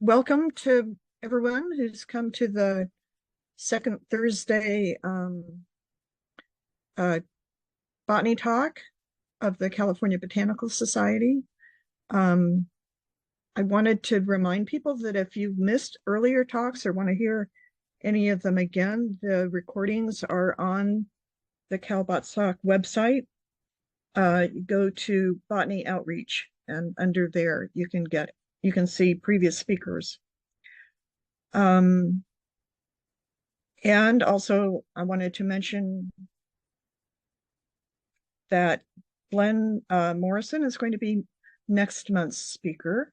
welcome to everyone who's come to the second Thursday uh, botany talk of the California Botanical Society. I wanted to remind people that if you've missed earlier talks or want to hear any of them again, the recordings are on the CalBotSoc website. Go to Botany Outreach, and under there you can see previous speakers. And also I wanted to mention that Glenn Morrison is going to be next month's speaker.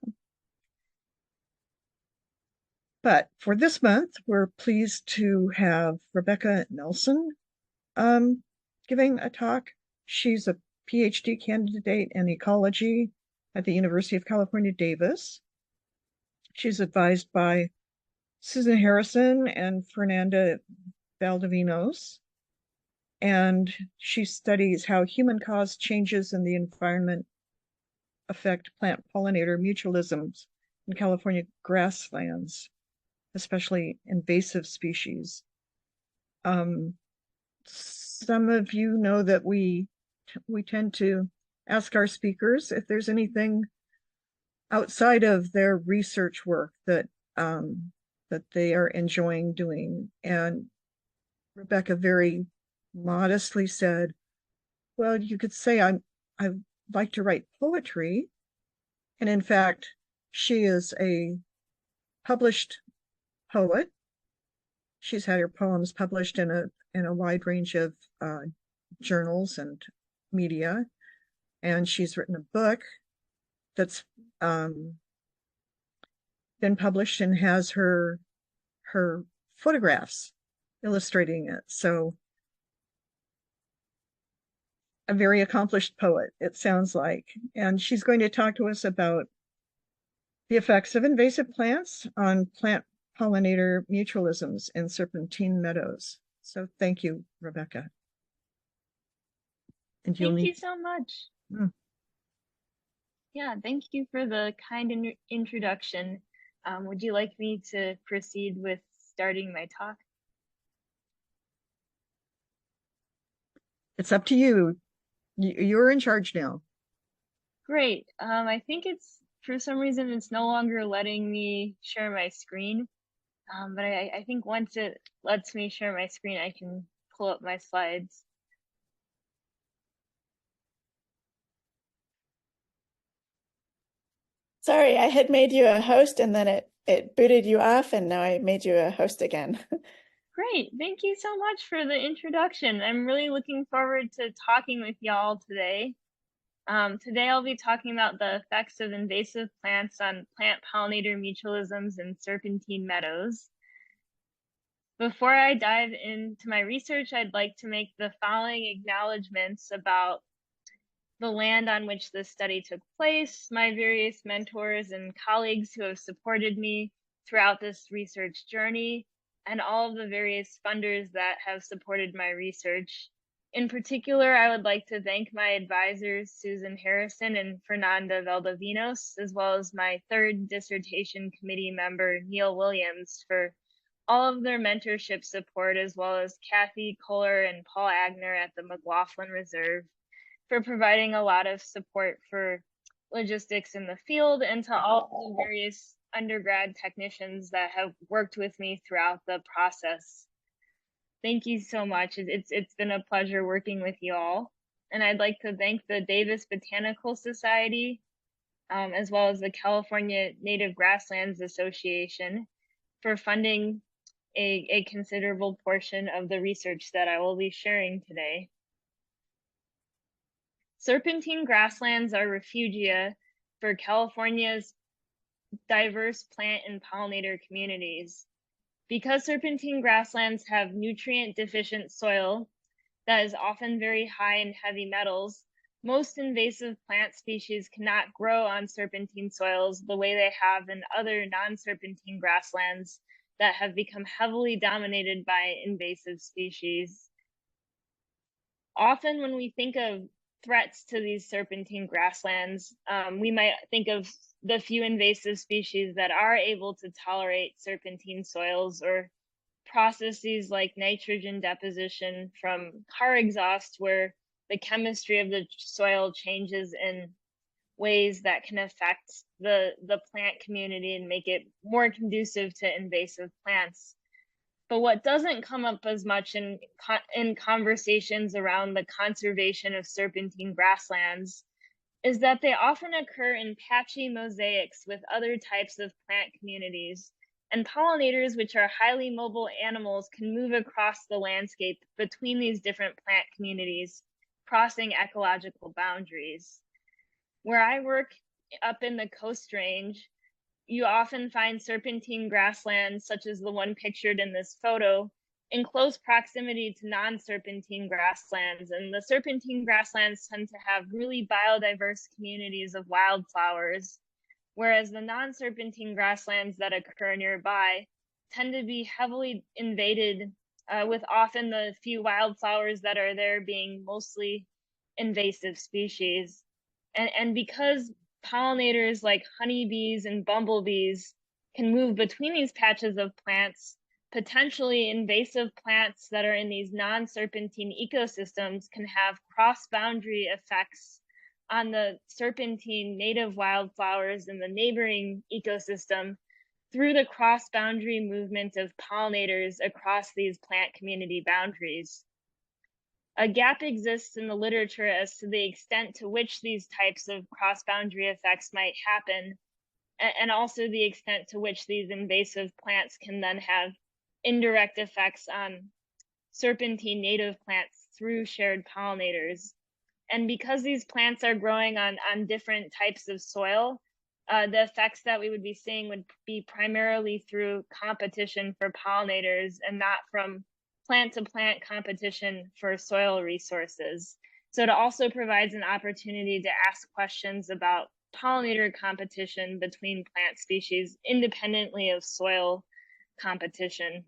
But for this month, we're pleased to have Rebecca Nelson giving a talk. She's a PhD candidate in ecology at the University of California, Davis. She's advised by Susan Harrison and Fernanda Valdovinos, and she studies how human-caused changes in the environment affect plant-pollinator mutualisms in California grasslands, especially invasive species. Some of you know that we tend to ask our speakers if there's anything outside of their research work that they are enjoying doing. And Rebecca very modestly said, well, you could say I like to write poetry. And in fact, she is a published poet. She's had her poems published in a wide range of journals and media. And she's written a book that's been published and has her photographs illustrating it. So a very accomplished poet, it sounds like. And she's going to talk to us about the effects of invasive plants on plant-pollinator mutualisms in serpentine meadows. So thank you, Rebecca. And thank you so much. Yeah, thank you for the kind introduction. Would you like me to proceed with starting my talk? It's up to you. You're in charge now. Great. I think for some reason it's no longer letting me share my screen. But I think once it lets me share my screen, I can pull up my slides. Sorry, I had made you a host and then it booted you off, and now I made you a host again. Great. Thank you so much for the introduction. I'm really looking forward to talking with y'all today. Today I'll be talking about the effects of invasive plants on plant-pollinator mutualisms in serpentine meadows. Before I dive into my research, I'd like to make the following acknowledgements about the land on which this study took place, my various mentors and colleagues who have supported me throughout this research journey, and all of the various funders that have supported my research. In particular, I would like to thank my advisors, Susan Harrison and Fernanda Valdovinos, as well as my third dissertation committee member, Neil Williams, for all of their mentorship support, as well as Kathy Kohler and Paul Agner at the McLaughlin Reserve for providing a lot of support for logistics in the field, and to all the various undergrad technicians that have worked with me throughout the process. Thank you so much. It's been a pleasure working with you all. And I'd like to thank the Davis Botanical Society, as well as the California Native Grasslands Association for funding a considerable portion of the research that I will be sharing today. Serpentine grasslands are refugia for California's diverse plant and pollinator communities. Because serpentine grasslands have nutrient deficient soil that is often very high in heavy metals, most invasive plant species cannot grow on serpentine soils the way they have in other non-serpentine grasslands that have become heavily dominated by invasive species. Often when we think of threats to these serpentine grasslands, we might think of the few invasive species that are able to tolerate serpentine soils, or processes like nitrogen deposition from car exhaust, where the chemistry of the soil changes in ways that can affect the plant community and make it more conducive to invasive plants. But what doesn't come up as much in conversations around the conservation of serpentine grasslands is that they often occur in patchy mosaics with other types of plant communities, and pollinators, which are highly mobile animals, can move across the landscape between these different plant communities, crossing ecological boundaries. Where I work up in the Coast Range, you often find serpentine grasslands, such as the one pictured in this photo, in close proximity to non-serpentine grasslands. And the serpentine grasslands tend to have really biodiverse communities of wildflowers, whereas the non-serpentine grasslands that occur nearby tend to be heavily invaded, with often the few wildflowers that are there being mostly invasive species. And because pollinators like honeybees and bumblebees can move between these patches of plants, potentially invasive plants that are in these non-serpentine ecosystems can have cross-boundary effects on the serpentine native wildflowers in the neighboring ecosystem through the cross-boundary movement of pollinators across these plant community boundaries. A gap exists in the literature as to the extent to which these types of cross-boundary effects might happen, and also the extent to which these invasive plants can then have indirect effects on serpentine native plants through shared pollinators. And because these plants are growing on different types of soil, the effects that we would be seeing would be primarily through competition for pollinators and not from plant-to-plant competition for soil resources. So it also provides an opportunity to ask questions about pollinator competition between plant species independently of soil competition.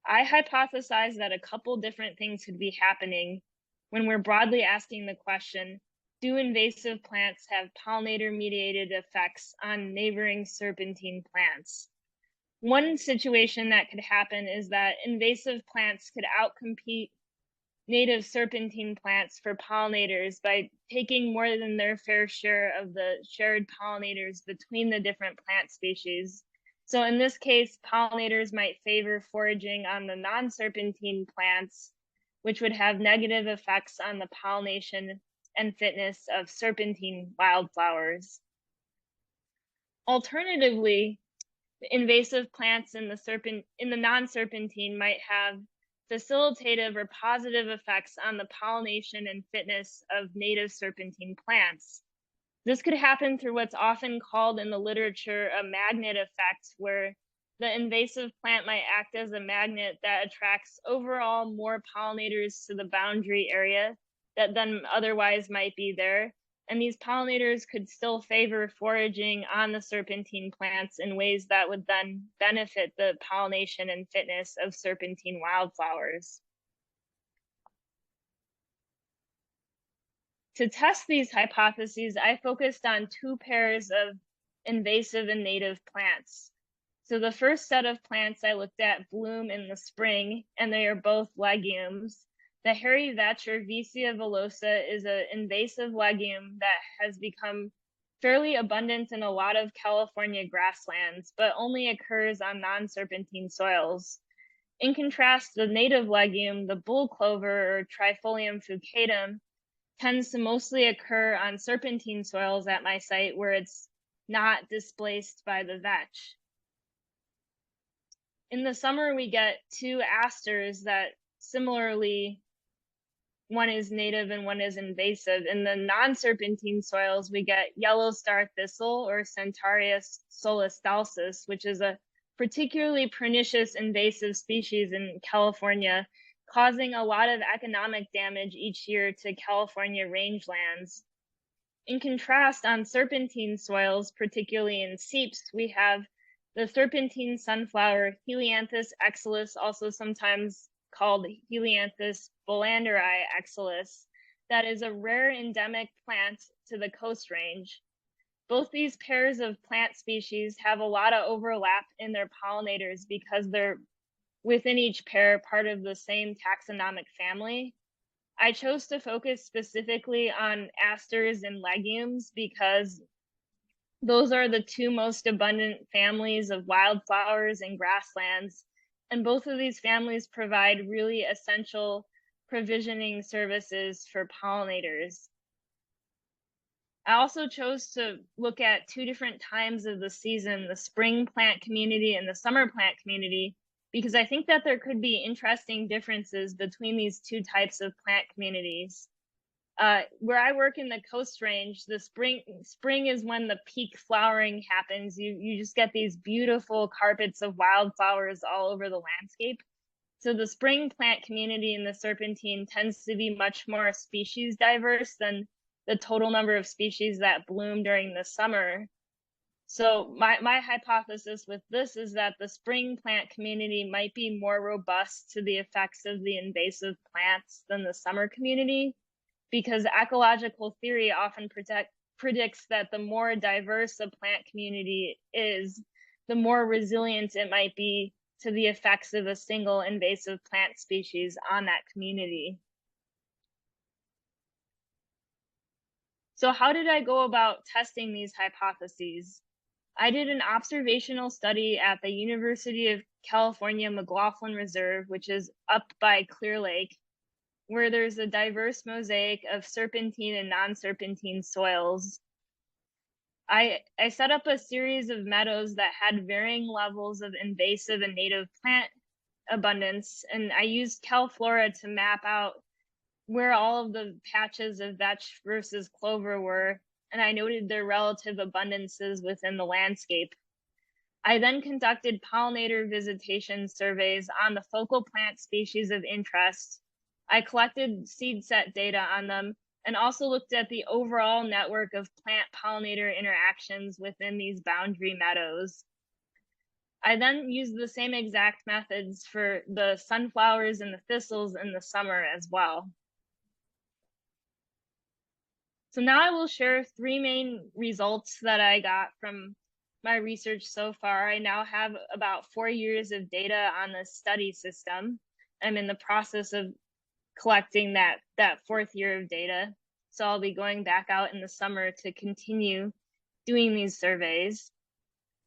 I hypothesize that a couple different things could be happening when we're broadly asking the question, do invasive plants have pollinator-mediated effects on neighboring serpentine plants? One situation that could happen is that invasive plants could outcompete native serpentine plants for pollinators by taking more than their fair share of the shared pollinators between the different plant species. So in this case, pollinators might favor foraging on the non-serpentine plants, which would have negative effects on the pollination and fitness of serpentine wildflowers. Alternatively, invasive plants in the non-serpentine might have facilitative or positive effects on the pollination and fitness of native serpentine plants. This could happen through what's often called in the literature a magnet effect, where the invasive plant might act as a magnet that attracts overall more pollinators to the boundary area that then otherwise might be there. And these pollinators could still favor foraging on the serpentine plants in ways that would then benefit the pollination and fitness of serpentine wildflowers. To test these hypotheses, I focused on two pairs of invasive and native plants. So the first set of plants I looked at bloom in the spring, and they are both legumes. The hairy vetch, or Vicia villosa, is an invasive legume that has become fairly abundant in a lot of California grasslands, but only occurs on non-serpentine soils. In contrast, the native legume, the bull clover, or Trifolium fucatum, tends to mostly occur on serpentine soils at my site where it's not displaced by the vetch. In the summer, we get two asters that similarly, one is native and one is invasive. In the non-serpentine soils, we get yellow starthistle, or Centaurea solstitialis, which is a particularly pernicious invasive species in California, causing a lot of economic damage each year to California rangelands. In contrast, on serpentine soils, particularly in seeps, we have the serpentine sunflower Helianthus exilus, also sometimes called Helianthus bolanderi exilus, that is a rare endemic plant to the Coast Range. Both these pairs of plant species have a lot of overlap in their pollinators because they're within each pair part of the same taxonomic family. I chose to focus specifically on asters and legumes because those are the two most abundant families of wildflowers and grasslands, and both of these families provide really essential provisioning services for pollinators. I also chose to look at two different times of the season, the spring plant community and the summer plant community, because I think that there could be interesting differences between these two types of plant communities. Where I work in the Coast Range, the spring is when the peak flowering happens. You just get these beautiful carpets of wildflowers all over the landscape. So the spring plant community in the Serpentine tends to be much more species diverse than the total number of species that bloom during the summer. So my hypothesis with this is that the spring plant community might be more robust to the effects of the invasive plants than the summer community, because ecological theory often predicts that the more diverse a plant community is, the more resilient it might be to the effects of a single invasive plant species on that community. So how did I go about testing these hypotheses? I did an observational study at the University of California McLaughlin Reserve, which is up by Clear Lake, where there's a diverse mosaic of serpentine and non-serpentine soils. I set up a series of meadows that had varying levels of invasive and native plant abundance, and I used CalFlora to map out where all of the patches of vetch versus clover were, and I noted their relative abundances within the landscape. I then conducted pollinator visitation surveys on the focal plant species of interest. I collected seed set data on them and also looked at the overall network of plant-pollinator interactions within these boundary meadows. I then used the same exact methods for the sunflowers and the thistles in the summer as well. So now I will share three main results that I got from my research so far. I now have about 4 years of data on the study system. I'm in the process of collecting that fourth year of data. So I'll be going back out in the summer to continue doing these surveys.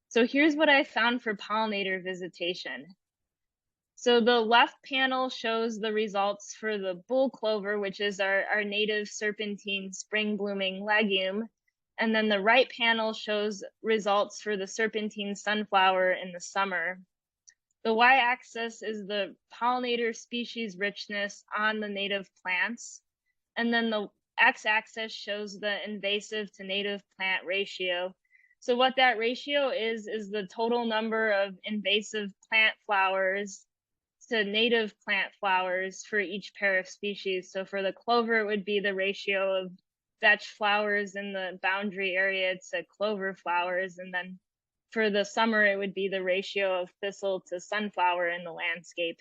So here's what I found for pollinator visitation. So the left panel shows the results for the bull clover, which is our native serpentine spring blooming legume. And then the right panel shows results for the serpentine sunflower in the summer. The y-axis is the pollinator species richness on the native plants. And then the x-axis shows the invasive to native plant ratio. So what that ratio is the total number of invasive plant flowers to native plant flowers for each pair of species. So for the clover, it would be the ratio of vetch flowers in the boundary area to clover flowers. And then for the summer, it would be the ratio of thistle to sunflower in the landscape.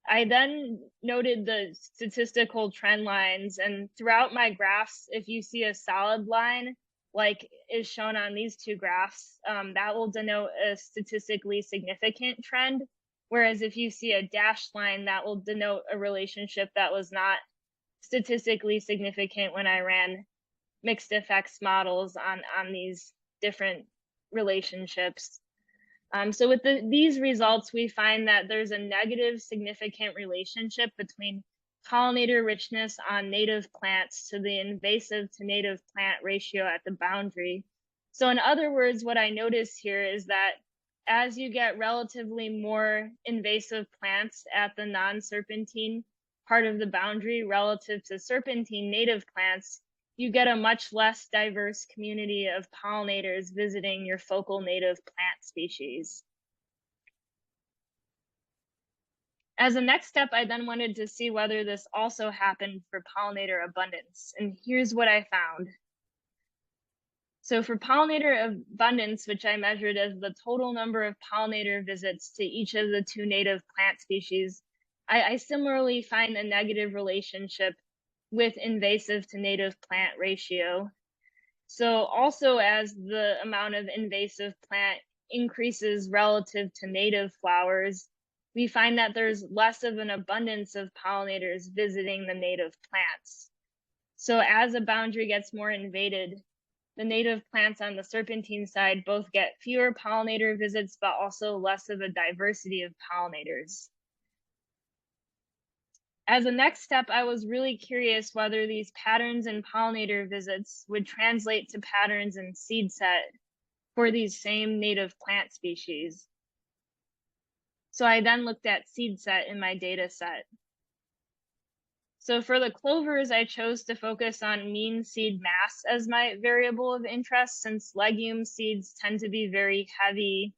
I then noted the statistical trend lines, and throughout my graphs, if you see a solid line, like is shown on these two graphs, that will denote a statistically significant trend. Whereas if you see a dashed line, that will denote a relationship that was not statistically significant when I ran mixed effects models on these different relationships. So with these results, we find that there's a negative significant relationship between pollinator richness on native plants to the invasive to native plant ratio at the boundary. So in other words, what I notice here is that as you get relatively more invasive plants at the non-serpentine part of the boundary relative to serpentine native plants, you get a much less diverse community of pollinators visiting your focal native plant species. As a next step, I then wanted to see whether this also happened for pollinator abundance, and here's what I found. So for pollinator abundance, which I measured as the total number of pollinator visits to each of the two native plant species, I similarly find a negative relationship with invasive to native plant ratio. So also as the amount of invasive plant increases relative to native flowers, we find that there's less of an abundance of pollinators visiting the native plants. So as a boundary gets more invaded, the native plants on the serpentine side both get fewer pollinator visits, but also less of a diversity of pollinators. As a next step, I was really curious whether these patterns in pollinator visits would translate to patterns in seed set for these same native plant species. So I then looked at seed set in my data set. So for the clovers, I chose to focus on mean seed mass as my variable of interest, since legume seeds tend to be very heavy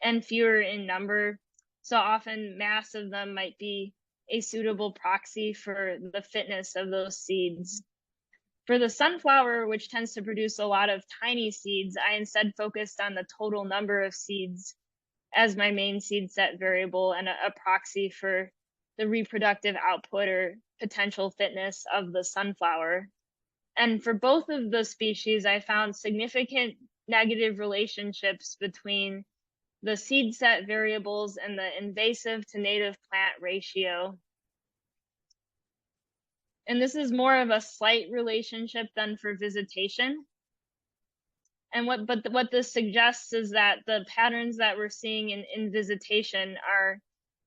and fewer in number. So often mass of them might be a suitable proxy for the fitness of those seeds. For the sunflower, which tends to produce a lot of tiny seeds, I instead focused on the total number of seeds as my main seed set variable and a proxy for the reproductive output or potential fitness of the sunflower. And for both of the species, I found significant negative relationships between the seed set variables and the invasive to native plant ratio. And this is more of a slight relationship than for visitation. And what this suggests is that the patterns that we're seeing in visitation are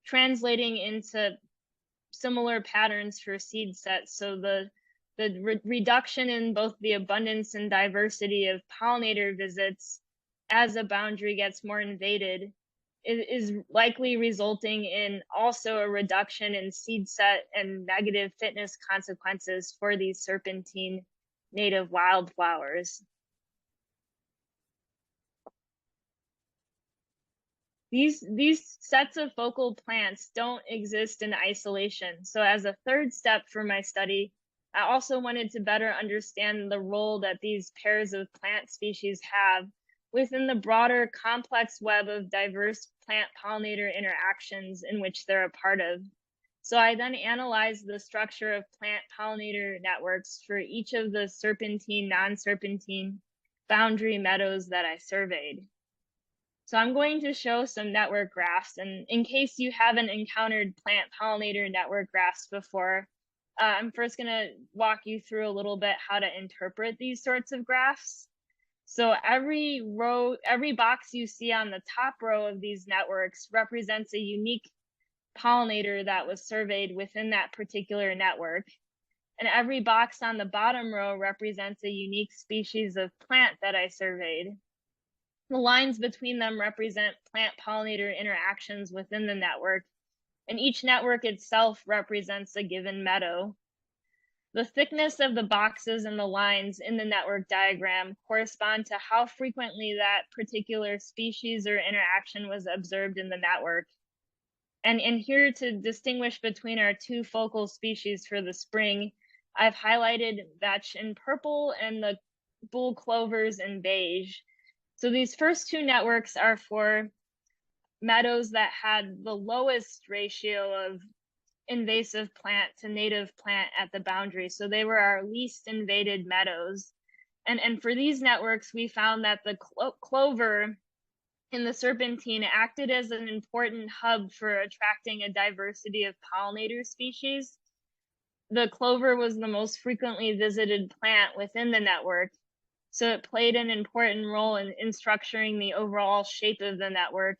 translating into similar patterns for seed sets. So the reduction in both the abundance and diversity of pollinator visits as a boundary gets more invaded is likely resulting in also a reduction in seed set and negative fitness consequences for these serpentine native wildflowers. These sets of focal plants don't exist in isolation. So as a third step for my study, I also wanted to better understand the role that these pairs of plant species have within the broader complex web of diverse plant pollinator interactions in which they're a part of. So I then analyzed the structure of plant pollinator networks for each of the serpentine, non-serpentine boundary meadows that I surveyed. So I'm going to show some network graphs, and in case you haven't encountered plant pollinator network graphs before, I'm first going to walk you through a little bit how to interpret these sorts of graphs. So every box you see on the top row of these networks represents a unique pollinator that was surveyed within that particular network. And every box on the bottom row represents a unique species of plant that I surveyed. The lines between them represent plant-pollinator interactions within the network, and each network itself represents a given meadow. The thickness of the boxes and the lines in the network diagram correspond to how frequently that particular species or interaction was observed in the network. And here to distinguish between our two focal species for the spring, I've highlighted vetch in purple and the bull clovers in beige. So these first two networks are for meadows that had the lowest ratio of invasive plant to native plant at the boundary. So they were our least invaded meadows. And for these networks, we found that the clover in the serpentine acted as an important hub for attracting a diversity of pollinator species. The clover was the most frequently visited plant within the network, so it played an important role in structuring the overall shape of the network.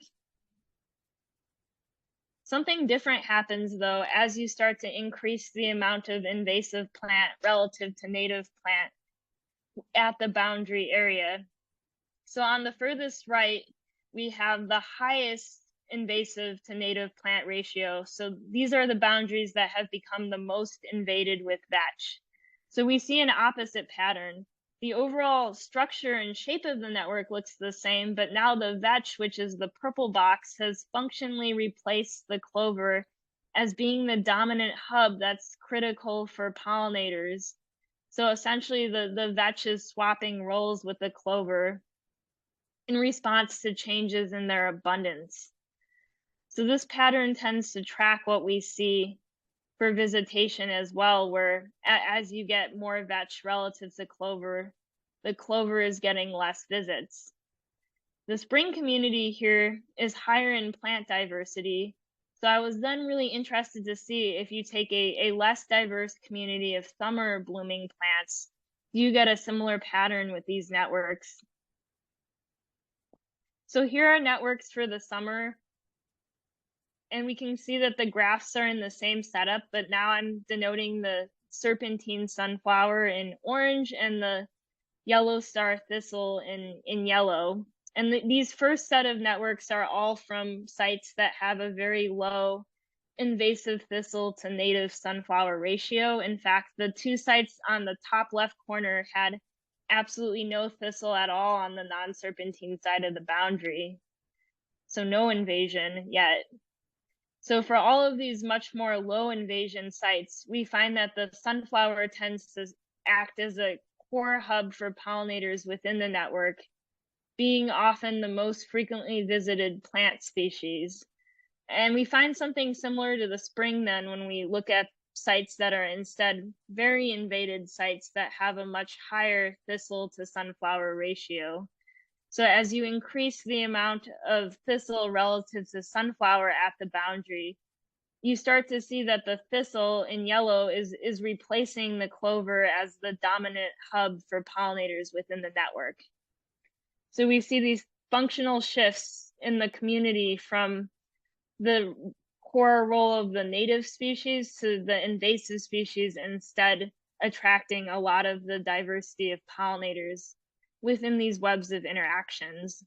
Something different happens, though, as you start to increase the amount of invasive plant relative to native plant at the boundary area. So on the furthest right, we have the highest invasive to native plant ratio. So these are the boundaries that have become the most invaded with vetch. So we see an opposite pattern. The overall structure and shape of the network looks the same, but now the vetch, which is the purple box, has functionally replaced the clover as being the dominant hub that's critical for pollinators. So essentially the vetch is swapping roles with the clover in response to changes in their abundance. So this pattern tends to track what we see for visitation as well, where as you get more vetch relative to clover, the clover is getting less visits. The spring community here is higher in plant diversity, so I was then really interested to see if you take a less diverse community of summer blooming plants, do you get a similar pattern with these networks? So here are networks for the summer, and we can see that the graphs are in the same setup, but now I'm denoting the serpentine sunflower in orange and the yellow star thistle in yellow. And these first set of networks are all from sites that have a very low invasive thistle to native sunflower ratio. In fact, the two sites on the top left corner had absolutely no thistle at all on the non-serpentine side of the boundary. So no invasion yet. So for all of these much more low invasion sites, we find that the sunflower tends to act as a core hub for pollinators within the network, being often the most frequently visited plant species. And we find something similar to the spring then when we look at sites that are instead very invaded sites that have a much higher thistle to sunflower ratio. So as you increase the amount of thistle relative to sunflower at the boundary, you start to see that the thistle in yellow is replacing the clover as the dominant hub for pollinators within the network. So we see these functional shifts in the community from the core role of the native species to the invasive species, instead attracting a lot of the diversity of pollinators within these webs of interactions.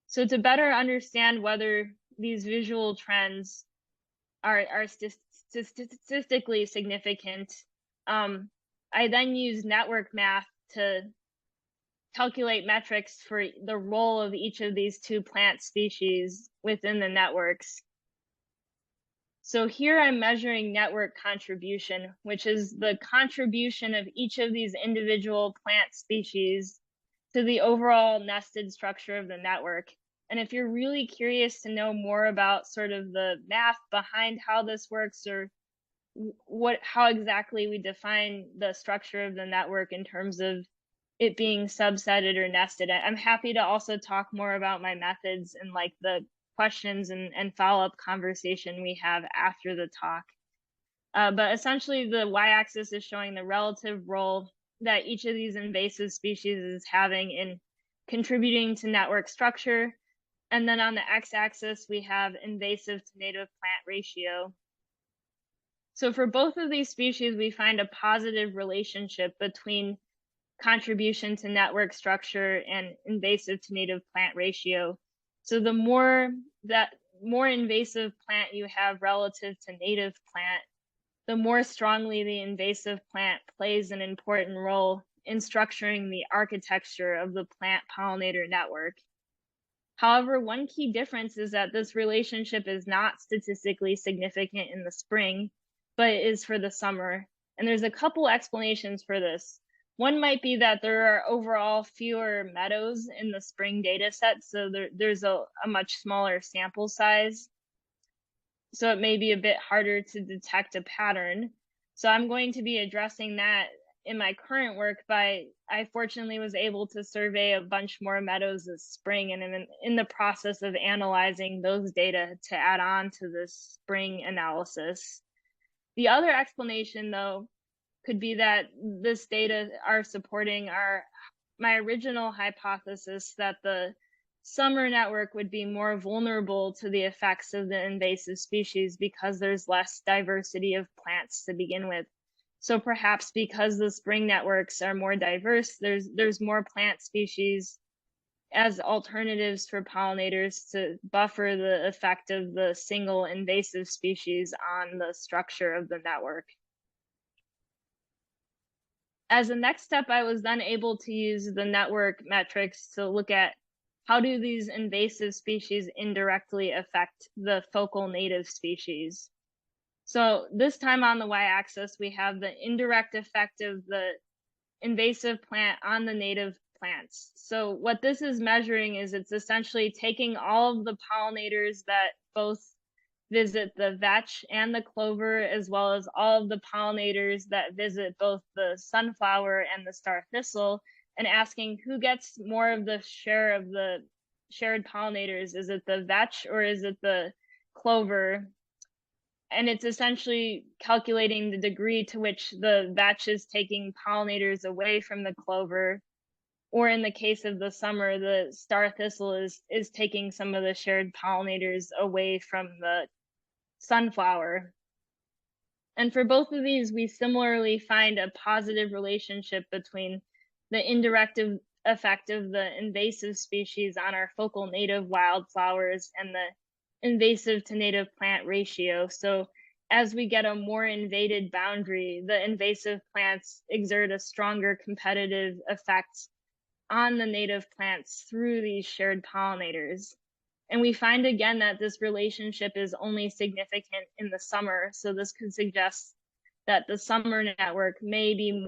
So to better understand whether these visual trends are statistically significant, I then use network math to calculate metrics for the role of each of these two plant species within the networks. So here I'm measuring network contribution, which is the contribution of each of these individual plant species to the overall nested structure of the network. And if you're really curious to know more about sort of the math behind how this works, or how exactly we define the structure of the network in terms of it being subsetted or nested, I'm happy to also talk more about my methods and like the questions and follow-up conversation we have after the talk. But essentially the y-axis is showing the relative role that each of these invasive species is having in contributing to network structure. And then on the x-axis, we have invasive to native plant ratio. So for both of these species, we find a positive relationship between contribution to network structure and invasive to native plant ratio. So the more invasive plant you have relative to native plant, the more strongly the invasive plant plays an important role in structuring the architecture of the plant pollinator network. However, one key difference is that this relationship is not statistically significant in the spring, but it is for the summer. And there's a couple explanations for this. One might be that there are overall fewer meadows in the spring data set, so there's a much smaller sample size. So it may be a bit harder to detect a pattern. So I'm going to be addressing that in my current work I fortunately was able to survey a bunch more meadows this spring, and I'm in the process of analyzing those data to add on to this spring analysis. The other explanation, though, could be that this data are supporting my original hypothesis that the summer network would be more vulnerable to the effects of the invasive species because there's less diversity of plants to begin with. So perhaps because the spring networks are more diverse, there's more plant species as alternatives for pollinators to buffer the effect of the single invasive species on the structure of the network. As a next step, I was then able to use the network metrics to look at how do these invasive species indirectly affect the focal native species. So this time on the y-axis, we have the indirect effect of the invasive plant on the native plants. So what this is measuring is it's essentially taking all of the pollinators that both visit the vetch and the clover, as well as all of the pollinators that visit both the sunflower and the starthistle, and asking who gets more of the share of the shared pollinators. Is it the vetch or is it the clover? And it's essentially calculating the degree to which the vetch is taking pollinators away from the clover, or in the case of the summer, the starthistle is taking some of the shared pollinators away from the sunflower. And for both of these, we similarly find a positive relationship between the indirect effect of the invasive species on our focal native wildflowers and the invasive to native plant ratio. So as we get a more invaded boundary, the invasive plants exert a stronger competitive effect on the native plants through these shared pollinators. And we find again that this relationship is only significant in the summer. So this could suggest that the summer network may be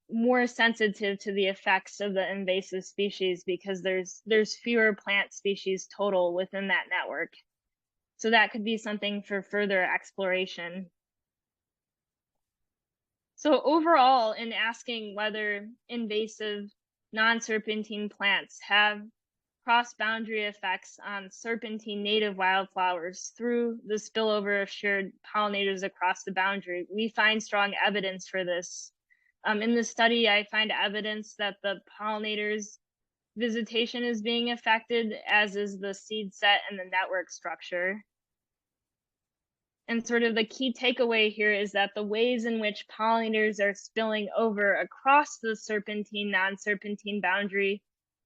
more sensitive to the effects of the invasive species because there's fewer plant species total within that network. So that could be something for further exploration. So overall, in asking whether invasive non-serpentine plants have cross-boundary effects on serpentine native wildflowers through the spillover of shared pollinators across the boundary, we find strong evidence for this. In the study, I find evidence that the pollinators' visitation is being affected, as is the seed set and the network structure. And sort of the key takeaway here is that the ways in which pollinators are spilling over across the serpentine, non-serpentine boundary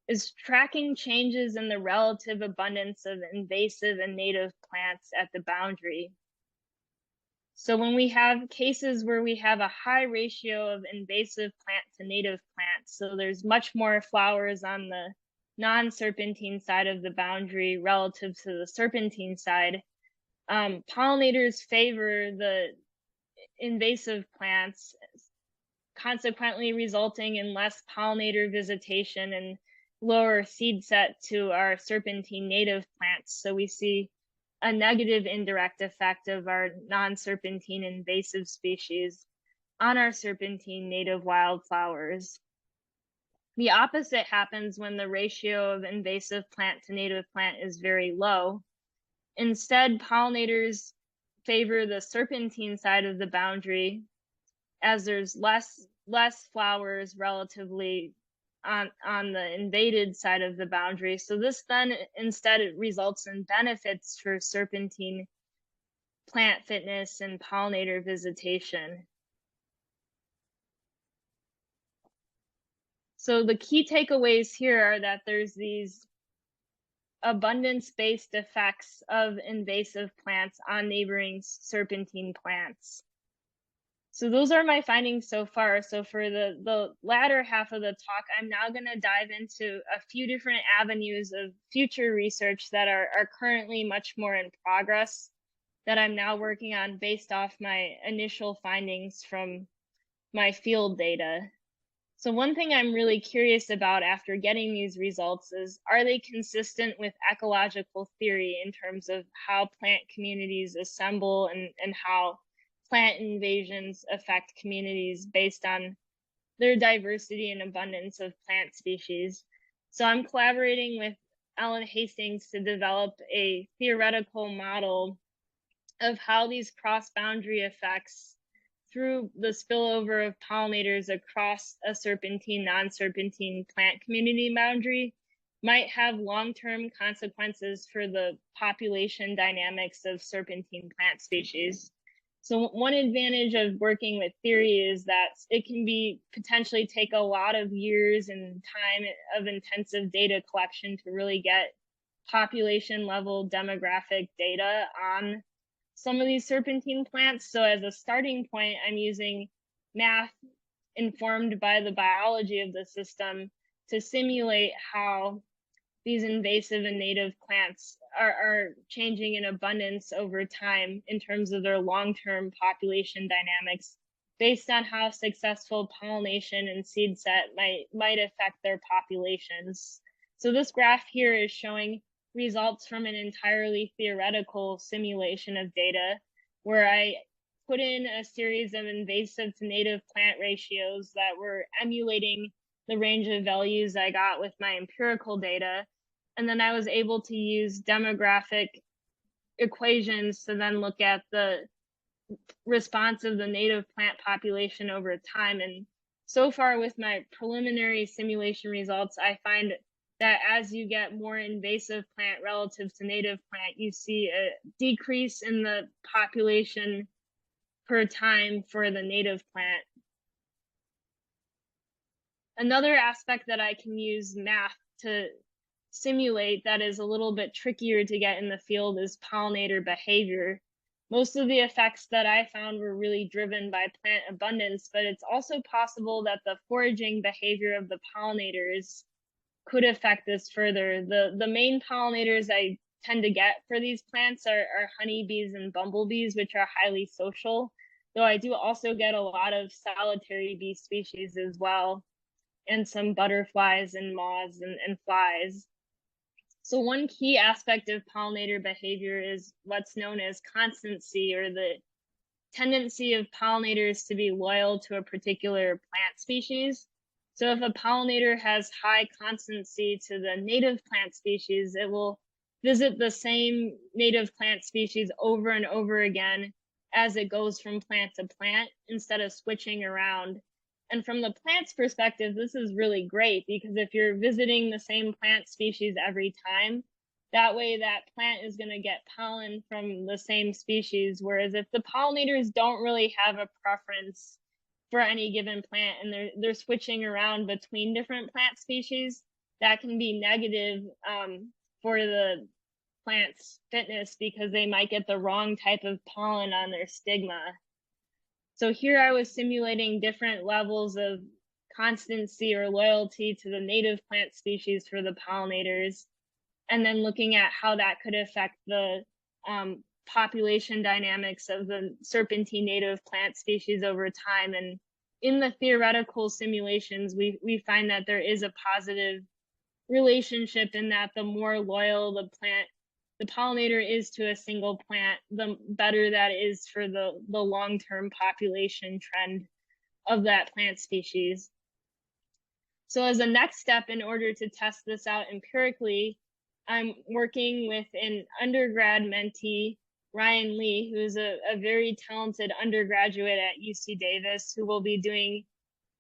is tracking changes in the relative abundance of invasive and native plants at the boundary. So when we have cases where we have a high ratio of invasive plant to native plants, so there's much more flowers on the non-serpentine side of the boundary relative to the serpentine side, pollinators favor the invasive plants, consequently resulting in less pollinator visitation and lower seed set to our serpentine native plants. So we see a negative indirect effect of our non-serpentine invasive species on our serpentine native wildflowers. The opposite happens when the ratio of invasive plant to native plant is very low. Instead, pollinators favor the serpentine side of the boundary, as there's less flowers relatively on the invaded side of the boundary. So this then instead it results in benefits for serpentine plant fitness and pollinator visitation. So the key takeaways here are that there's these abundance-based effects of invasive plants on neighboring serpentine plants. So those are my findings so far. So for the latter half of the talk, I'm now going to dive into a few different avenues of future research that are currently much more in progress that I'm now working on based off my initial findings from my field data. So one thing I'm really curious about after getting these results is, are they consistent with ecological theory in terms of how plant communities assemble and how plant invasions affect communities based on their diversity and abundance of plant species? So I'm collaborating with Ellen Hastings to develop a theoretical model of how these cross-boundary effects through the spillover of pollinators across a serpentine, non-serpentine plant community boundary might have long-term consequences for the population dynamics of serpentine plant species. So one advantage of working with theory is that it can be potentially take a lot of years and time of intensive data collection to really get population level demographic data on some of these serpentine plants. So as a starting point, I'm using math informed by the biology of the system to simulate how these invasive and native plants are changing in abundance over time in terms of their long-term population dynamics based on how successful pollination and seed set might affect their populations. So this graph here is showing results from an entirely theoretical simulation of data where I put in a series of invasive to native plant ratios that were emulating the range of values I got with my empirical data. And then I was able to use demographic equations to then look at the response of the native plant population over time. And so far with my preliminary simulation results, I find that as you get more invasive plant relative to native plant, you see a decrease in the population per time for the native plant. Another aspect that I can use math to simulate that is a little bit trickier to get in the field is pollinator behavior. Most of the effects that I found were really driven by plant abundance, but it's also possible that the foraging behavior of the pollinators could affect this further. The main pollinators I tend to get for these plants are honeybees and bumblebees, which are highly social, though I do also get a lot of solitary bee species as well, and some butterflies and moths and flies. So one key aspect of pollinator behavior is what's known as constancy, or the tendency of pollinators to be loyal to a particular plant species. So if a pollinator has high constancy to the native plant species, it will visit the same native plant species over and over again as it goes from plant to plant instead of switching around. And from the plant's perspective, this is really great because if you're visiting the same plant species every time, that way that plant is going to get pollen from the same species. Whereas if the pollinators don't really have a preference for any given plant and they're switching around between different plant species, that can be negative for the plant's fitness because they might get the wrong type of pollen on their stigma. So here I was simulating different levels of constancy or loyalty to the native plant species for the pollinators, and then looking at how that could affect the population dynamics of the serpentine native plant species over time. And in the theoretical simulations, we find that there is a positive relationship in that the more loyal the pollinator is to a single plant, the better that is for the long-term population trend of that plant species. So as a next step, in order to test this out empirically, I'm working with an undergrad mentee, Ryan Lee, who's a very talented undergraduate at UC Davis, who will be doing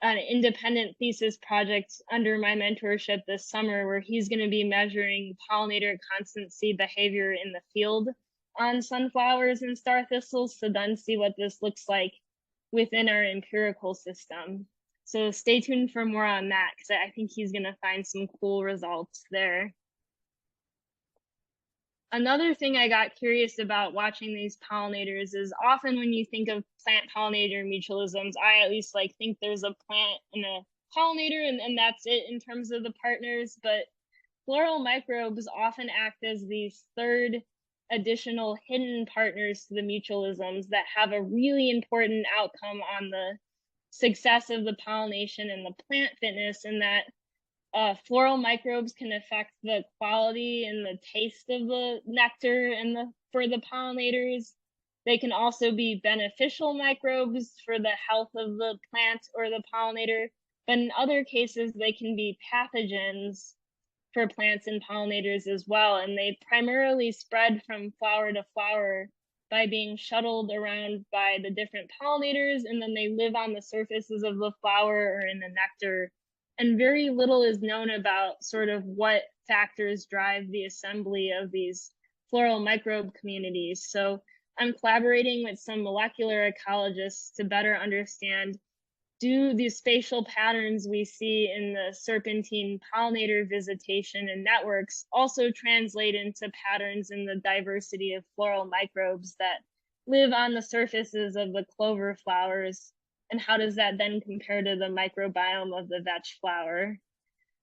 an independent thesis project under my mentorship this summer, where he's going to be measuring pollinator constancy behavior in the field on sunflowers and star thistles to then see what this looks like within our empirical system. So stay tuned for more on that, because I think he's going to find some cool results there. Another thing I got curious about watching these pollinators is often when you think of plant-pollinator mutualisms, I at least think there's a plant and a pollinator and that's it in terms of the partners, but floral microbes often act as these third additional hidden partners to the mutualisms that have a really important outcome on the success of the pollination and the plant fitness, in that floral microbes can affect the quality and the taste of the nectar for the pollinators. They can also be beneficial microbes for the health of the plant or the pollinator, but in other cases, they can be pathogens for plants and pollinators as well. And they primarily spread from flower to flower by being shuttled around by the different pollinators, and then they live on the surfaces of the flower or in the nectar. And very little is known about sort of what factors drive the assembly of these floral microbe communities. So I'm collaborating with some molecular ecologists to better understand, do these spatial patterns we see in the serpentine pollinator visitation and networks also translate into patterns in the diversity of floral microbes that live on the surfaces of the clover flowers? And how does that then compare to the microbiome of the vetch flower?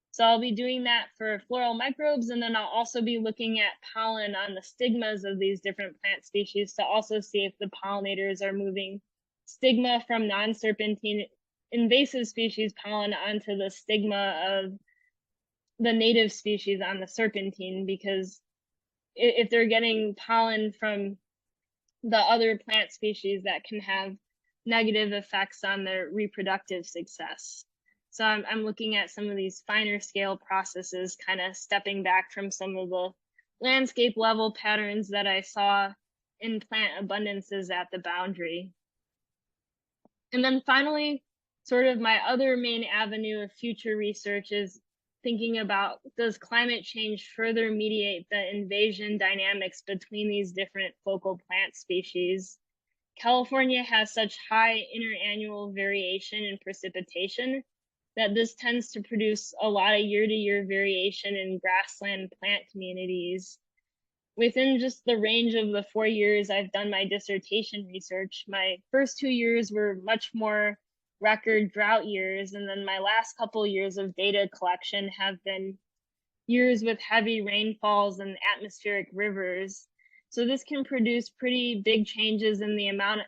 So I'll be doing that for floral microbes, and then I'll also be looking at pollen on the stigmas of these different plant species to also see if the pollinators are moving stigma from non-serpentine invasive species pollen onto the stigma of the native species on the serpentine, because if they're getting pollen from the other plant species, that can have negative effects on their reproductive success. So I'm looking at some of these finer scale processes, kind of stepping back from some of the landscape level patterns that I saw in plant abundances at the boundary. And then finally, sort of my other main avenue of future research is thinking about, does climate change further mediate the invasion dynamics between these different focal plant species? California has such high interannual variation in precipitation that this tends to produce a lot of year-to-year variation in grassland plant communities. Within just the range of the 4 years I've done my dissertation research, my first 2 years were much more record drought years, and then my last couple years of data collection have been years with heavy rainfalls and atmospheric rivers. So this can produce pretty big changes in the amount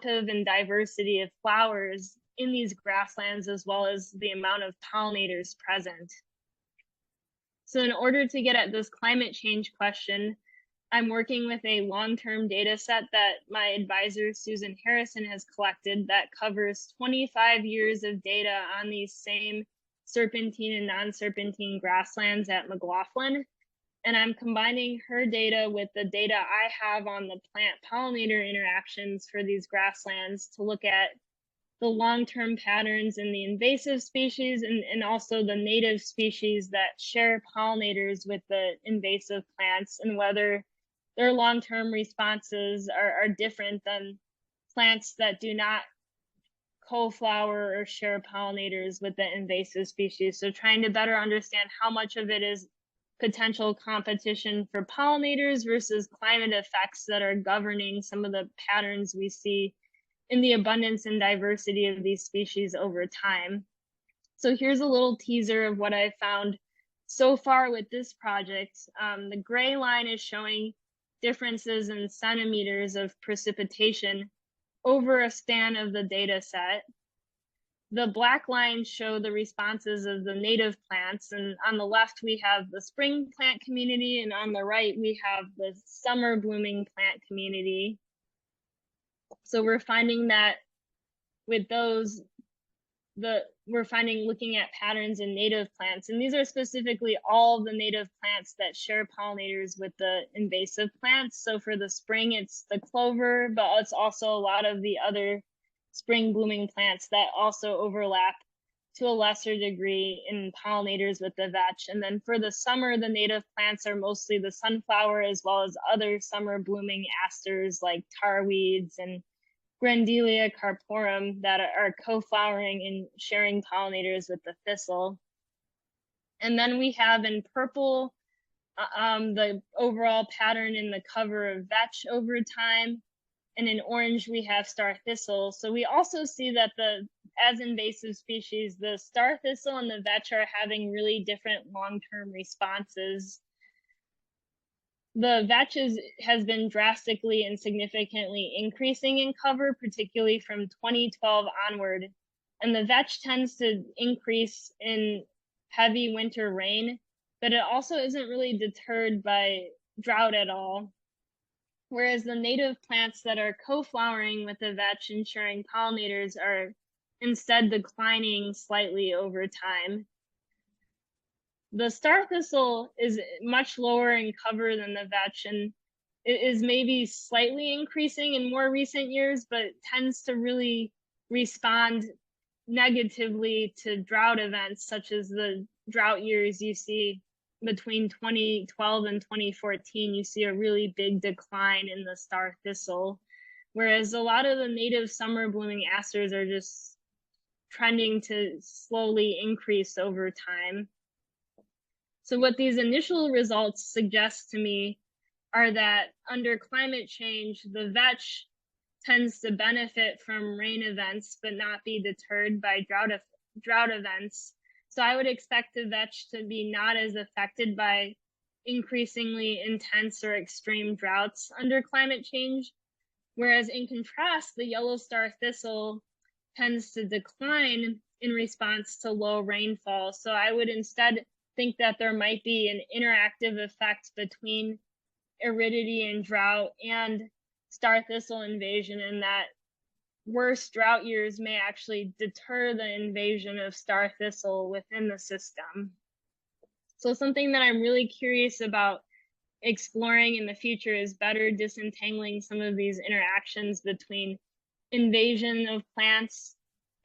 of and diversity of flowers in these grasslands, as well as the amount of pollinators present. So in order to get at this climate change question, I'm working with a long-term data set that my advisor, Susan Harrison, has collected that covers 25 years of data on these same serpentine and non-serpentine grasslands at McLaughlin. And I'm combining her data with the data I have on the plant-pollinator interactions for these grasslands to look at the long-term patterns in the invasive species and also the native species that share pollinators with the invasive plants, and whether their long-term responses are different than plants that do not co-flower or share pollinators with the invasive species. So trying to better understand how much of it is potential competition for pollinators versus climate effects that are governing some of the patterns we see in the abundance and diversity of these species over time. So here's a little teaser of what I found so far with this project. The gray line is showing differences in centimeters of precipitation over a span of the data set. The black lines show the responses of the native plants, and on the left we have the spring plant community, and on the right we have the summer blooming plant community. So we're finding that with those, we're finding looking at patterns in native plants, and these are specifically all the native plants that share pollinators with the invasive plants. So for the spring, it's the clover, but it's also a lot of the other spring blooming plants that also overlap to a lesser degree in pollinators with the vetch. And then for the summer, the native plants are mostly the sunflower, as well as other summer blooming asters like tarweeds and Grandelia carporum that are co-flowering and sharing pollinators with the thistle. And then we have in purple the overall pattern in the cover of vetch over time. And in orange, we have starthistle. So we also see that as invasive species, the starthistle and the vetch are having really different long-term responses. The vetch has been drastically and significantly increasing in cover, particularly from 2012 onward. And the vetch tends to increase in heavy winter rain, but it also isn't really deterred by drought at all. Whereas the native plants that are co-flowering with the vetch and sharing pollinators are instead declining slightly over time. The starthistle is much lower in cover than the vetch, and it is maybe slightly increasing in more recent years, but tends to really respond negatively to drought events, such as the drought years you see between 2012 and 2014. You see a really big decline in the starthistle, whereas a lot of the native summer blooming asters are just trending to slowly increase over time. So what these initial results suggest to me are that under climate change, the vetch tends to benefit from rain events, but not be deterred by drought events. So I would expect the vetch to be not as affected by increasingly intense or extreme droughts under climate change. Whereas in contrast, the yellow star thistle tends to decline in response to low rainfall. So I would instead think that there might be an interactive effect between aridity and drought and starthistle invasion, and that worse drought years may actually deter the invasion of starthistle within the system. So something that I'm really curious about exploring in the future is better disentangling some of these interactions between invasion of plants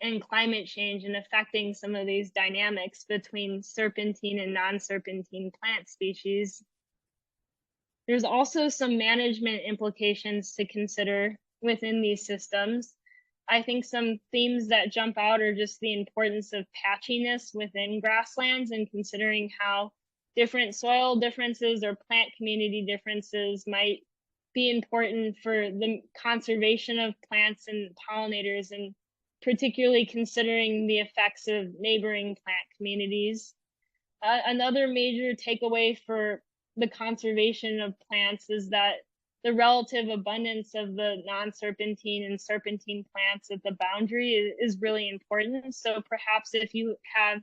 and climate change and affecting some of these dynamics between serpentine and non-serpentine plant species. There's also some management implications to consider within these systems. I think some themes that jump out are just the importance of patchiness within grasslands and considering how different soil differences or plant community differences might be important for the conservation of plants and pollinators, and particularly considering the effects of neighboring plant communities. Another major takeaway for the conservation of plants is that the relative abundance of the non-serpentine and serpentine plants at the boundary is really important. So perhaps if you have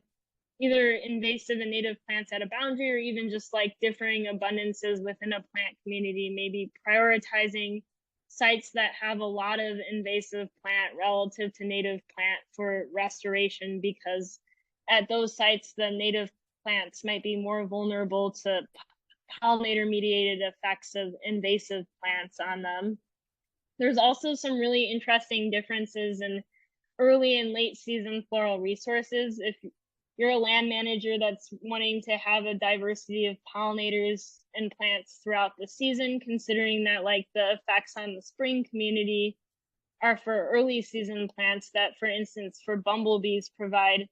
either invasive and native plants at a boundary, or even just like differing abundances within a plant community, maybe prioritizing sites that have a lot of invasive plant relative to native plant for restoration, because at those sites, the native plants might be more vulnerable to pollinator-mediated effects of invasive plants on them. There's also some really interesting differences in early and late season floral resources. If you're a land manager that's wanting to have a diversity of pollinators and plants throughout the season, considering that like the effects on the spring community are for early season plants that, for instance, for bumblebees provide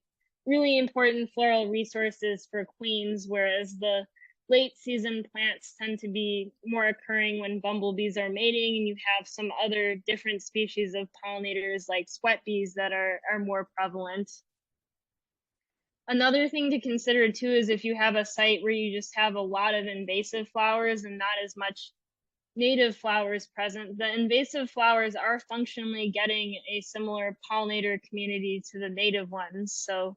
really important floral resources for queens, whereas the late season plants tend to be more occurring when bumblebees are mating, and you have some other different species of pollinators like sweat bees that are more prevalent. Another thing to consider too is if you have a site where you just have a lot of invasive flowers and not as much native flowers present, the invasive flowers are functionally getting a similar pollinator community to the native ones. So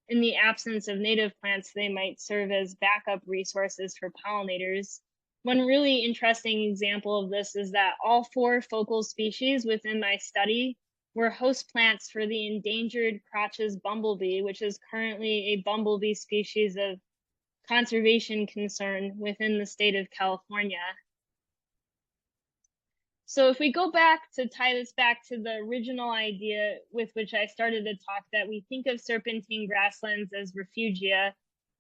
in the absence of native plants, they might serve as backup resources for pollinators. One really interesting example of this is that all 4 focal species within my study were host plants for the endangered Crotch's bumblebee, which is currently a bumblebee species of conservation concern within the state of California. So if we go back to tie this back to the original idea with which I started the talk, that we think of serpentine grasslands as refugia,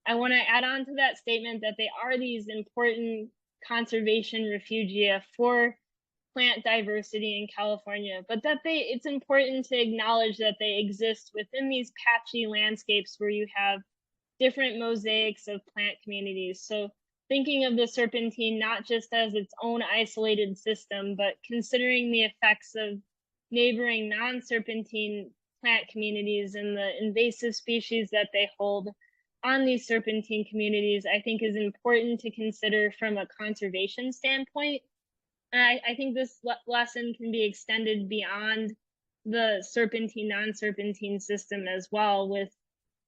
I want to add on to that statement that they are these important conservation refugia for plant diversity in California, but that it's important to acknowledge that they exist within these patchy landscapes where you have different mosaics of plant communities. So thinking of the serpentine not just as its own isolated system, but considering the effects of neighboring non-serpentine plant communities and the invasive species that they hold on these serpentine communities, I think is important to consider from a conservation standpoint. And I think this lesson can be extended beyond the serpentine, non-serpentine system as well. With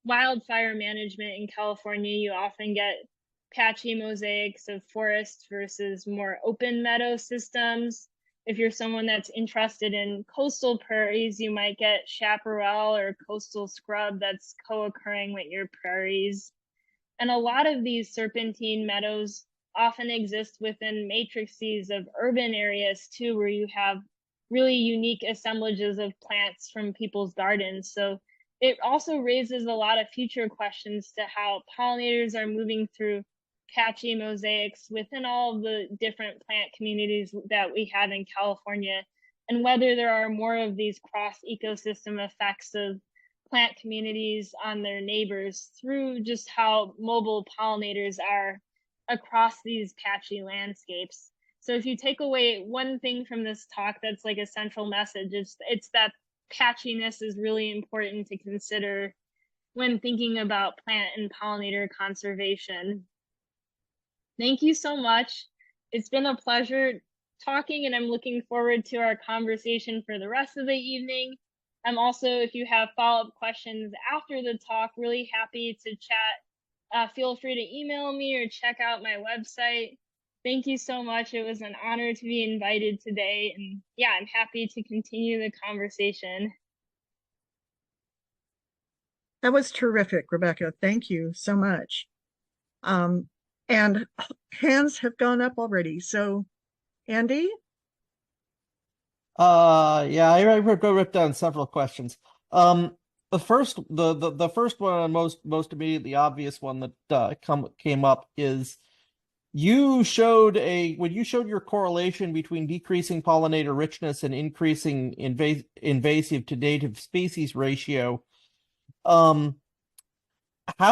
wildfire management in California, you often get patchy mosaics of forests versus more open meadow systems. If you're someone that's interested in coastal prairies, you might get chaparral or coastal scrub that's co-occurring with your prairies. And a lot of these serpentine meadows often exist within matrices of urban areas too, where you have really unique assemblages of plants from people's gardens. So it also raises a lot of future questions to how pollinators are moving through patchy mosaics within all of the different plant communities that we have in California, and whether there are more of these cross ecosystem effects of plant communities on their neighbors through just how mobile pollinators are across these patchy landscapes. So if you take away one thing from this talk that's like a central message, it's that patchiness is really important to consider when thinking about plant and pollinator conservation. Thank you so much. It's been a pleasure talking, and I'm looking forward to our conversation for the rest of the evening. I'm also, if you have follow-up questions after the talk, really happy to chat. Feel free to email me or check out my website. Thank you so much. It was an honor to be invited today. And yeah, I'm happy to continue the conversation. That was terrific, Rebecca. Thank you so much. And hands have gone up already. So, Andy? Yeah, I wrote down several questions. The first one, and most immediately obvious one that came up is when you showed your correlation between decreasing pollinator richness and increasing invasive to native species ratio. How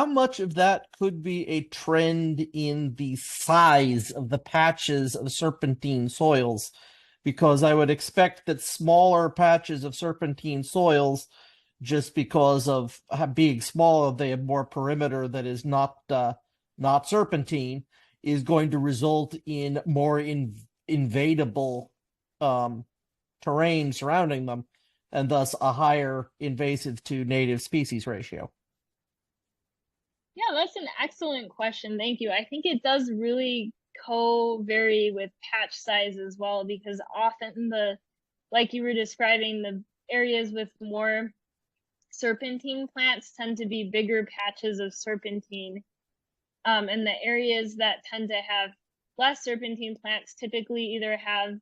much of that could be a trend in the size of the patches of serpentine soils? Because I would expect that smaller patches of serpentine soils, just because of being smaller, they have more perimeter that is not serpentine, is going to result in more invadable terrain surrounding them, and thus a higher invasive to native species ratio. Yeah, that's an excellent question. Thank you. I think it does really vary with patch size as well, because often like you were describing, the areas with more serpentine plants tend to be bigger patches of serpentine. And the areas that tend to have less serpentine plants typically either have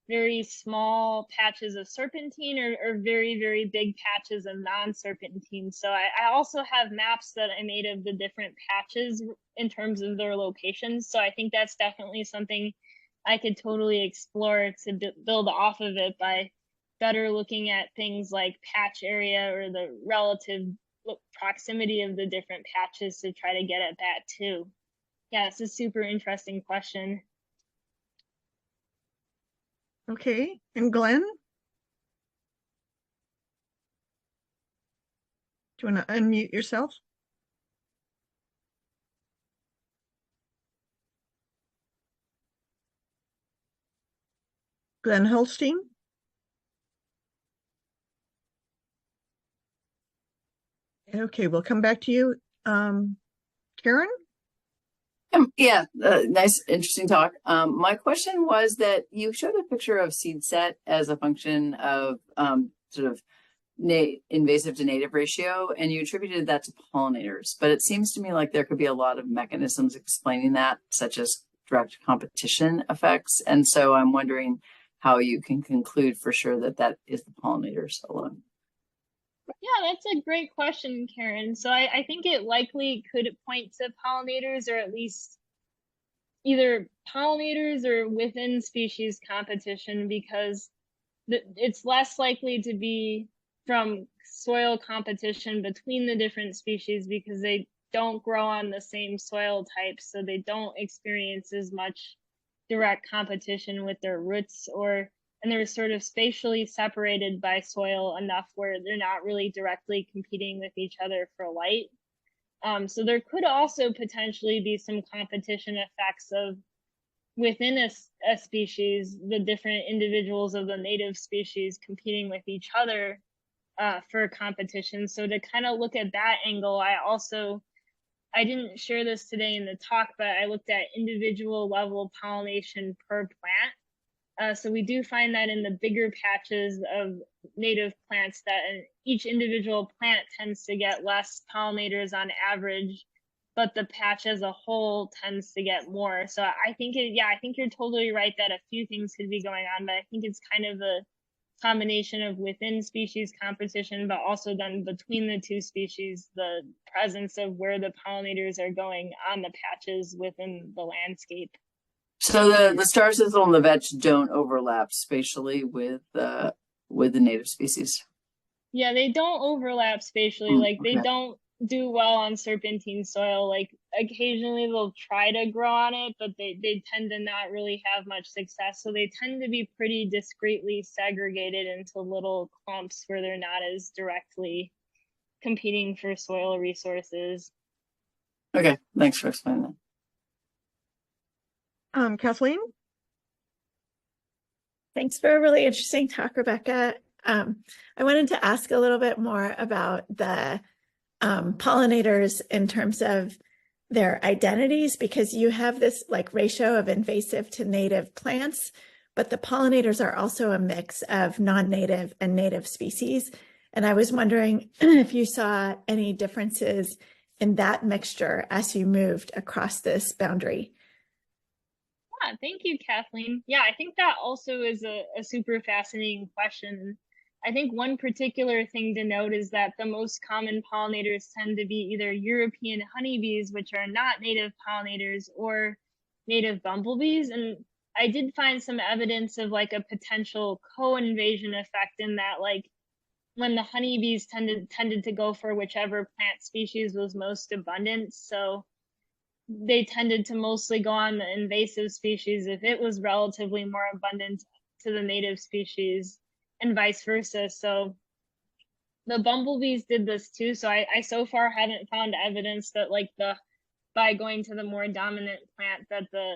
very small patches of serpentine or very, very big patches of non-serpentine. So I also have maps that I made of the different patches in terms of their locations. So I think that's definitely something I could totally explore to build off of it by better looking at things like patch area or the relative proximity of the different patches to try to get at that too. Yeah, it's a super interesting question. Okay, and Glenn? Do you want to unmute yourself? Glenn Holstein? Okay, we'll come back to you. Karen? Yeah, nice, interesting talk. My question was that you showed a picture of seed set as a function of sort of invasive to native ratio, and you attributed that to pollinators. But it seems to me like there could be a lot of mechanisms explaining that, such as direct competition effects. And so I'm wondering how you can conclude for sure that that is the pollinators alone. Yeah, that's a great question, Karen. So I think it likely could point to pollinators, or at least either pollinators or within species competition, because it's less likely to be from soil competition between the different species because they don't grow on the same soil types, so they don't experience as much direct competition with their roots, and they're sort of spatially separated by soil enough where they're not really directly competing with each other for light. So there could also potentially be some competition effects of within a species, the different individuals of the native species competing with each other for competition. So to kind of look at that angle, I didn't share this today in the talk, but I looked at individual level pollination per plant. So we do find that in the bigger patches of native plants that each individual plant tends to get less pollinators on average, but the patch as a whole tends to get more. So I think I think you're totally right that a few things could be going on, but I think it's kind of a combination of within species competition, but also then between the two species, the presence of where the pollinators are going on the patches within the landscape. So the starthistle and the vetch don't overlap spatially with the native species. Yeah, they don't overlap spatially. Like they don't do well on serpentine soil. Like occasionally they'll try to grow on it, but they tend to not really have much success. So they tend to be pretty discreetly segregated into little clumps where they're not as directly competing for soil resources. Okay, thanks for explaining that. Kathleen? Thanks for a really interesting talk, Rebecca. I wanted to ask a little bit more about the pollinators in terms of their identities, because you have this like ratio of invasive to native plants, but the pollinators are also a mix of non-native and native species. And I was wondering if you saw any differences in that mixture as you moved across this boundary. Yeah, thank you, Kathleen. Yeah, I think that also is a super fascinating question. I think one particular thing to note is that the most common pollinators tend to be either European honeybees, which are not native pollinators, or native bumblebees. And I did find some evidence of like a potential co-invasion effect in that, like, when the honeybees tended to go for whichever plant species was most abundant. So they tended to mostly go on the invasive species if it was relatively more abundant to the native species, and vice versa. So the bumblebees did this too. So I so far haven't found evidence that like by going to the more dominant plant that the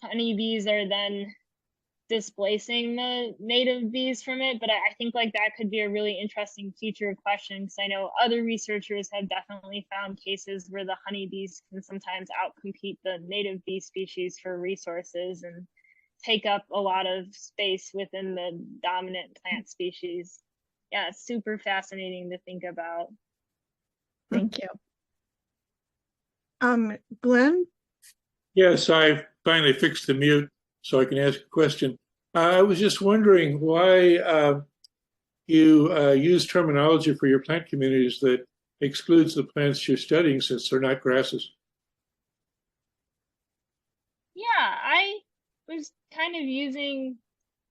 honeybees are then displacing the native bees from it. But I think like that could be a really interesting future question, because I know other researchers have definitely found cases where the honeybees can sometimes outcompete the native bee species for resources and take up a lot of space within the dominant plant species. Yeah, it's super fascinating to think about. Thank you. Glenn? Yes, I finally fixed the mute so I can ask a question. I was just wondering why you use terminology for your plant communities that excludes the plants you're studying, since they're not grasses. Yeah, I was kind of using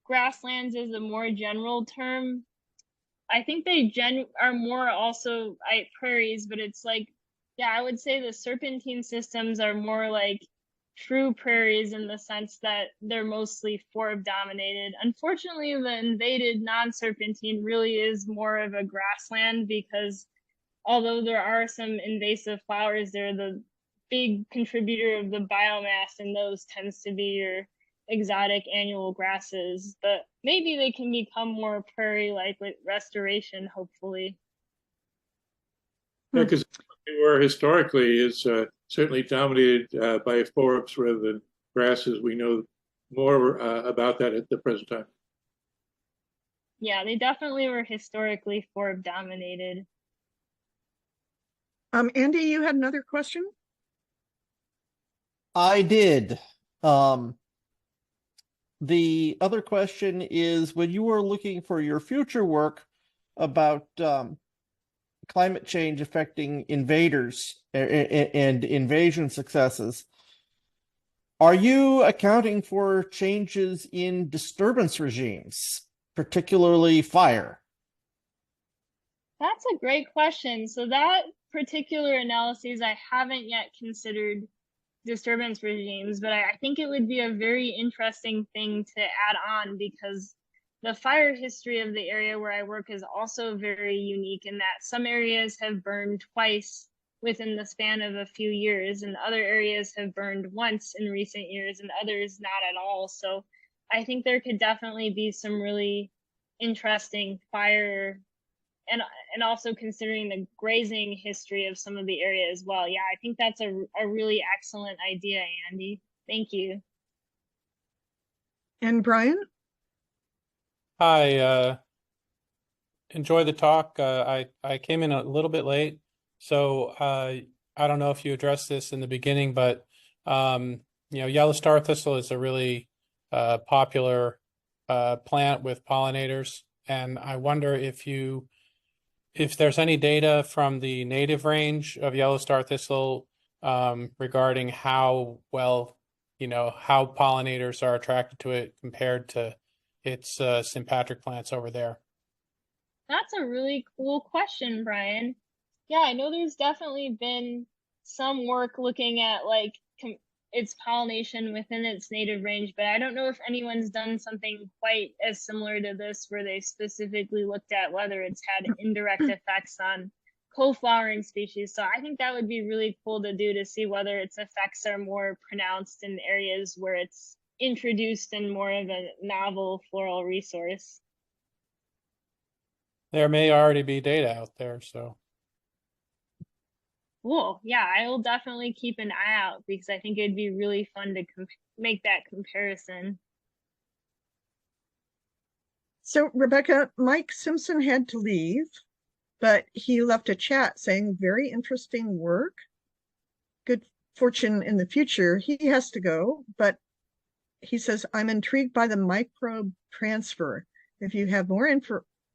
grasslands as a more general term. I think they are more also prairies, but it's like, yeah, I would say the serpentine systems are more like true prairies in the sense that they're mostly forb dominated. Unfortunately, the invaded non-serpentine really is more of a grassland, because although there are some invasive flowers there, the big contributor of the biomass in those tends to be your exotic annual grasses. But maybe they can become more prairie-like with restoration, hopefully. Yeah, because they were historically is certainly dominated by forbs rather than grasses. We know more about that at the present time. Yeah, they definitely were historically forb dominated. Andy, you had another question? I did. The other question is, when you were looking for your future work about climate change affecting invaders and invasion successes, are you accounting for changes in disturbance regimes, particularly fire? That's a great question. So that particular analysis, I haven't yet considered disturbance regimes, but I think it would be a very interesting thing to add on, because the fire history of the area where I work is also very unique in that some areas have burned twice within the span of a few years, and other areas have burned once in recent years, and others not at all. So I think there could definitely be some really interesting fire, and also considering the grazing history of some of the area as well. Yeah, I think that's a really excellent idea, Andy. Thank you. And Brian? Hi, enjoy the talk. I came in a little bit late, so I don't know if you addressed this in the beginning, but yellow star thistle is a really popular plant with pollinators, and I wonder if there's any data from the native range of yellow star thistle regarding how well, how pollinators are attracted to it compared to its sympatric plants over there. That's a really cool question, Brian. Yeah, I know there's definitely been some work looking at like its pollination within its native range, but I don't know if anyone's done something quite as similar to this, where they specifically looked at whether it's had indirect effects on co-flowering species. So I think that would be really cool to do, to see whether its effects are more pronounced in areas where it's introduced in more of a novel floral resource. There may already be data out there, so. Cool. Yeah, I will definitely keep an eye out because I think it'd be really fun to make that comparison. So, Rebecca, Mike Simpson had to leave, but he left a chat saying very interesting work. Good fortune in the future. He has to go, but he says, I'm intrigued by the microbe transfer. If you have more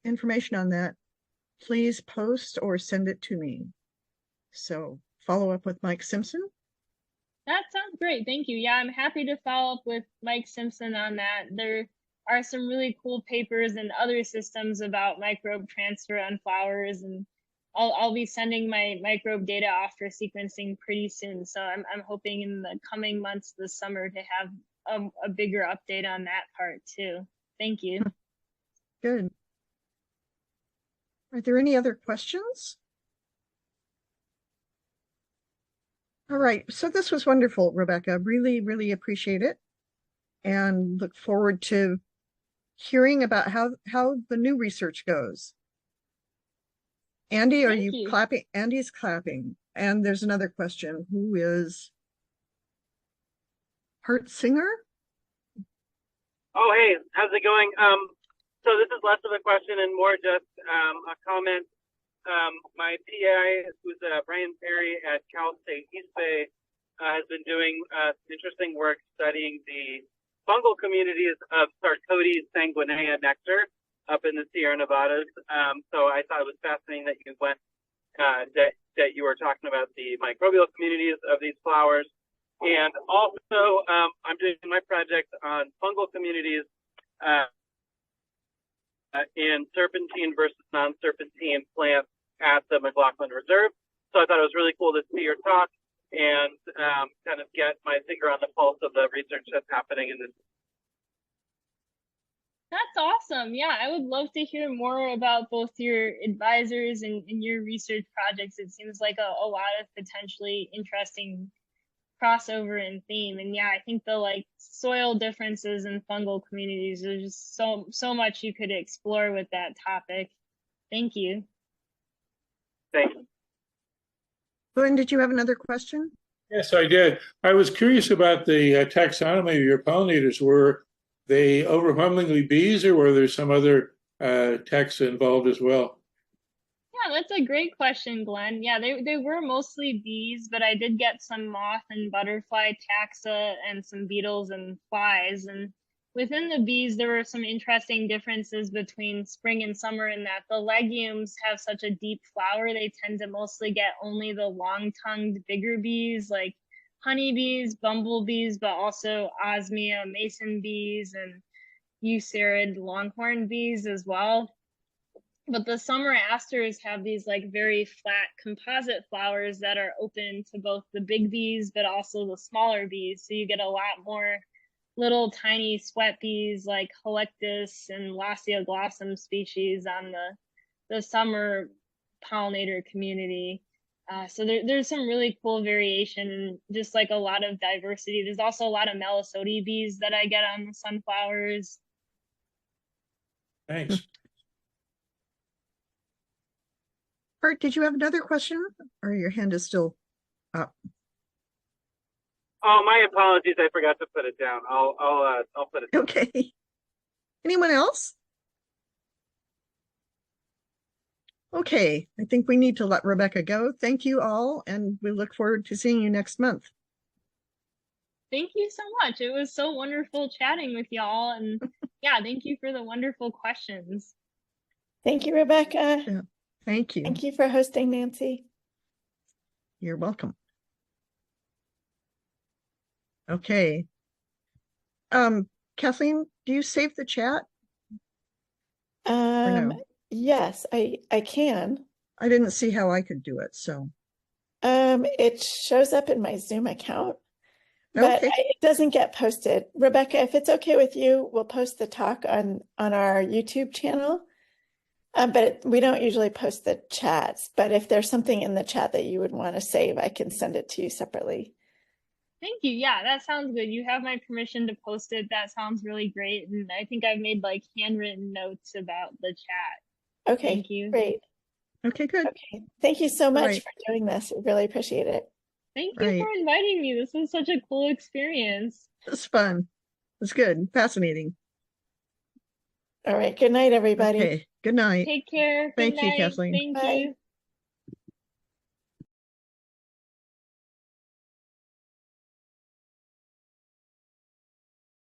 information on that, please post or send it to me. So follow up with Mike Simpson. That sounds great. Thank you. Yeah, I'm happy to follow up with Mike Simpson on that. There are some really cool papers and other systems about microbe transfer on flowers, and I'll be sending my microbe data off for sequencing pretty soon. So I'm hoping in the coming months this summer to have a bigger update on that part too. Thank you. Good. Are there any other questions? All right, so this was wonderful, Rebecca. Really, really appreciate it, and look forward to hearing about how the new research goes. Andy, are you clapping? Andy's clapping. And there's another question. Who is Hart Singer? Oh, hey, how's it going? So this is less of a question and more just a comment. My PI, who's Brian Perry at Cal State East Bay, has been doing interesting work studying the fungal communities of Sarcodes sanguinea nectar up in the Sierra Nevadas. So I thought it was fascinating that you went that you were talking about the microbial communities of these flowers. And also, I'm doing my project on fungal communities in serpentine versus non-serpentine plants at the McLaughlin Reserve. So I thought it was really cool to see your talk and kind of get my finger on the pulse of the research that's happening in this. That's awesome. Yeah, I would love to hear more about both your advisors and your research projects. It seems like a lot of potentially interesting crossover in theme. And yeah, I think the like soil differences in fungal communities, there's just so much you could explore with that topic. Thank you. Thank you. Glenn, did you have another question? Yes, I did. I was curious about the taxonomy of your pollinators. Were they overwhelmingly bees, or were there some other taxa involved as well? Yeah, that's a great question, Glenn. Yeah, they were mostly bees, but I did get some moth and butterfly taxa and some beetles and flies. And within the bees, there were some interesting differences between spring and summer in that the legumes have such a deep flower. They tend to mostly get only the long-tongued bigger bees like honeybees, bumblebees, but also osmia, mason bees, and eucerid longhorn bees as well. But the summer asters have these like very flat composite flowers that are open to both the big bees, but also the smaller bees. So you get a lot more little tiny sweat bees like Halictus and Lasioglossum species on the summer pollinator community. So there's some really cool variation and just like a lot of diversity. There's also a lot of Melisode bees that I get on the sunflowers. Thanks. Art, did you have another question, or your hand is still up? Oh, my apologies. I forgot to put it down. I'll put it down. Okay. Anyone else? Okay, I think we need to let Rebecca go. Thank you all, and we look forward to seeing you next month. Thank you so much. It was so wonderful chatting with y'all, and yeah, thank you for the wonderful questions. Thank you, Rebecca. Yeah, thank you. Thank you for hosting, Nancy. You're welcome. Okay. Kathleen, do you save the chat? No? Yes, I can. I didn't see how I could do it, so. It shows up in my Zoom account, but Okay. it doesn't get posted. Rebecca, if it's okay with you, we'll post the talk on our YouTube channel. But we don't usually post the chats, but if there's something in the chat that you would want to save, I can send it to you separately. Thank you. Yeah, that sounds good. You have my permission to post it. That sounds really great. And I think I've made like handwritten notes about the chat. Okay, Thank you. Great. Okay, good. Okay. Thank you so much Right. for doing this. We really appreciate it. Thank you for Right. inviting me. This was such a cool experience. It's fun. It's good. Fascinating. All right. Good night, everybody. Okay. Good night. Take care. Good Thank you, night. Kathleen. Thank Bye. you.